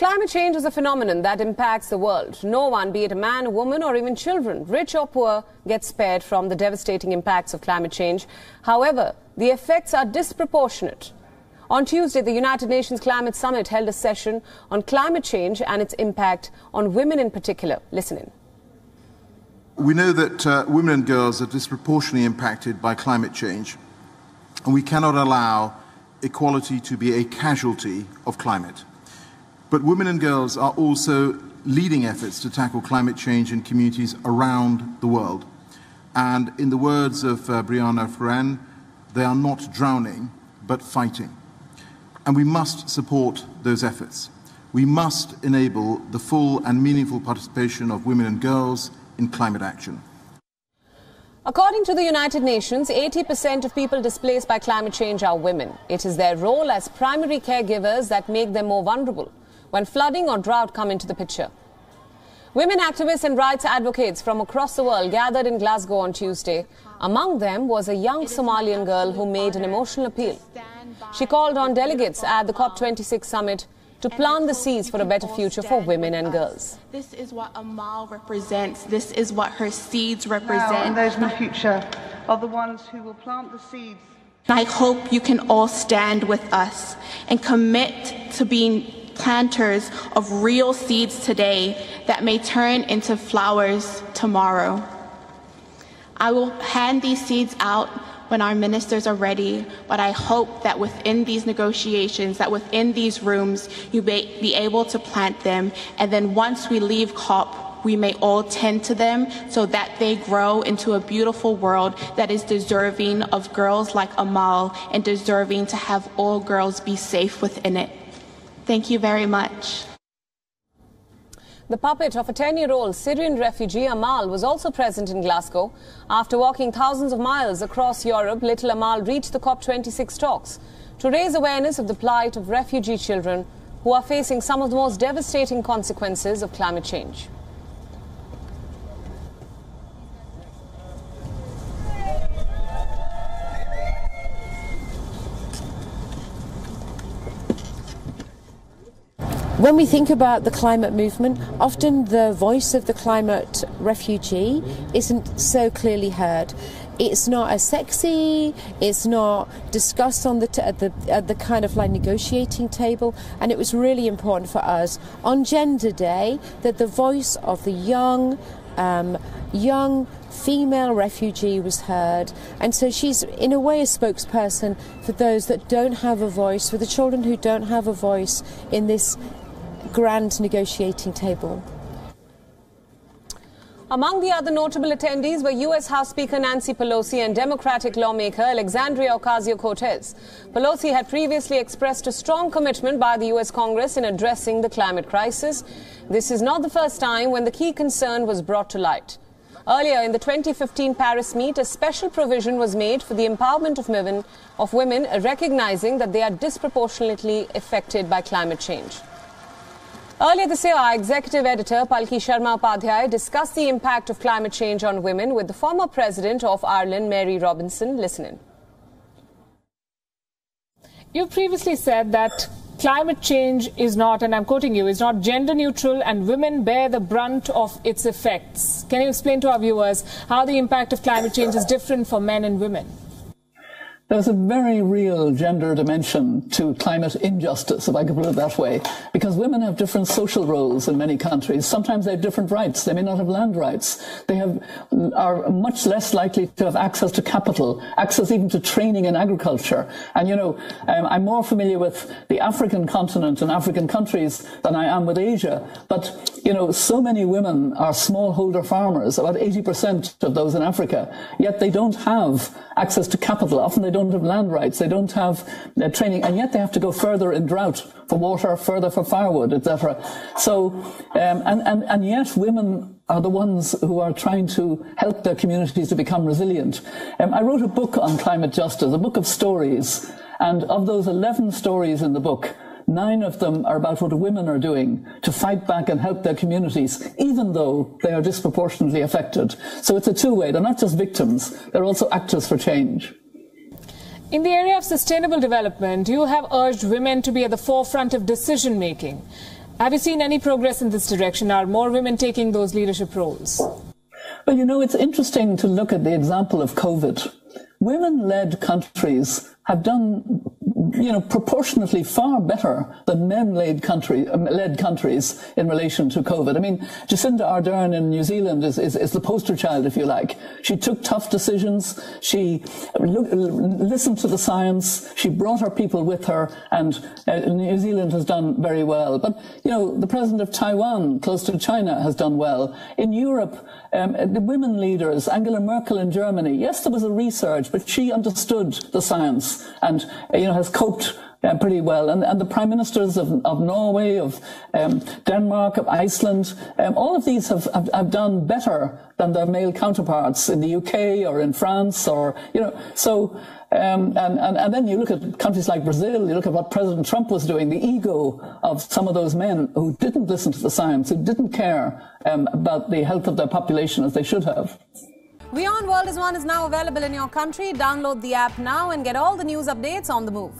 Climate change is a phenomenon that impacts the world. No one, be it a man, a woman or even children, rich or poor, gets spared from the devastating impacts of climate change. However, the effects are disproportionate. On Tuesday, the United Nations Climate Summit held a session on climate change and its impact on women in particular. Listen in. We know that women and girls are disproportionately impacted by climate change, and we cannot allow equality to be a casualty of climate. But women and girls are also leading efforts to tackle climate change in communities around the world. And in the words of Brianna Ferran, they are not drowning, but fighting. And we must support those efforts. We must enable the full and meaningful participation of women and girls in climate action. According to the United Nations, 80% of people displaced by climate change are women. It is their role as primary caregivers that make them more vulnerable when flooding or drought come into the picture. Women activists and rights advocates from across the world gathered in Glasgow on Tuesday. Among them was a young Somalian girl who made an emotional appeal. She called on delegates at the COP26 Summit to plant the seeds for a better future for women and girls. This is what Amal represents. This is what her seeds represent. Now, and those in the future are the ones who will plant the seeds. I hope you can all stand with us and commit to being planters of real seeds today that may turn into flowers tomorrow. I will hand these seeds out when our ministers are ready, but I hope that within these negotiations, that within these rooms, you may be able to plant them, and then once we leave COP, we may all tend to them so that they grow into a beautiful world that is deserving of girls like Amal and deserving to have all girls be safe within it. Thank you very much. The puppet of a 10-year-old Syrian refugee, Amal, was also present in Glasgow. After walking thousands of miles across Europe, little Amal reached the COP26 talks to raise awareness of the plight of refugee children who are facing some of the most devastating consequences of climate change. When we think about the climate movement, often the voice of the climate refugee isn't so clearly heard. It's not as sexy, it's not discussed on at the kind of like negotiating table, and it was really important for us on Gender Day that the voice of the young female refugee was heard, and so she's in a way a spokesperson for those that don't have a voice, for the children who don't have a voice in this grand negotiating table. Among the other notable attendees were U.S. House Speaker Nancy Pelosi and Democratic lawmaker Alexandria Ocasio-Cortez. Pelosi had previously expressed a strong commitment by the U.S. Congress in addressing the climate crisis. This is not the first time when the key concern was brought to light. Earlier in the 2015 Paris meet, a special provision was made for the empowerment of women, recognizing that they are disproportionately affected by climate change. Earlier this year, our executive editor, Palki Sharma Upadhyay, discussed the impact of climate change on women with the former President of Ireland, Mary Robinson. Listen in. You previously said that climate change is not, and I'm quoting you, is not gender neutral and women bear the brunt of its effects. Can you explain to our viewers how the impact of climate change is different for men and women? There's a very real gender dimension to climate injustice, if I could put it that way, because women have different social roles in many countries. Sometimes they have different rights. They may not have land rights. They are much less likely to have access to capital, access even to training in agriculture. And, you know, I'm more familiar with the African continent and African countries than I am with Asia. But, you know, so many women are smallholder farmers, about 80% of those in Africa, yet they don't have access to capital. Often they don't have land rights, they don't have training, and yet they have to go further in drought for water, further for firewood, etc. So, and yet women are the ones who are trying to help their communities to become resilient. I wrote a book on climate justice, a book of stories, and of those 11 stories in the book, 9 of them are about what women are doing to fight back and help their communities, even though they are disproportionately affected. So it's a two-way. They're not just victims, they're also actors for change. In the area of sustainable development, you have urged women to be at the forefront of decision-making. Have you seen any progress in this direction? Are more women taking those leadership roles? Well, you know, it's interesting to look at the example of COVID. Women-led countries have done, you know, proportionately far better than men-led countries in relation to COVID. I mean, Jacinda Ardern in New Zealand is the poster child, if you like. She took tough decisions. She listened to the science. She brought her people with her, and New Zealand has done very well. But, you know, the president of Taiwan, close to China, has done well. In Europe, the women leaders, Angela Merkel in Germany, yes, there was a resurge, but she understood the science and, you know, has coped pretty well. And the prime ministers of Norway, of Denmark, of Iceland, all of these have done better than their male counterparts in the UK or in France, or, you know, so, and then you look at countries like Brazil, you look at what President Trump was doing, the ego of some of those men who didn't listen to the science, who didn't care about the health of their population as they should have. WION World is now available in your country. Download the app now and get all the news updates on the move.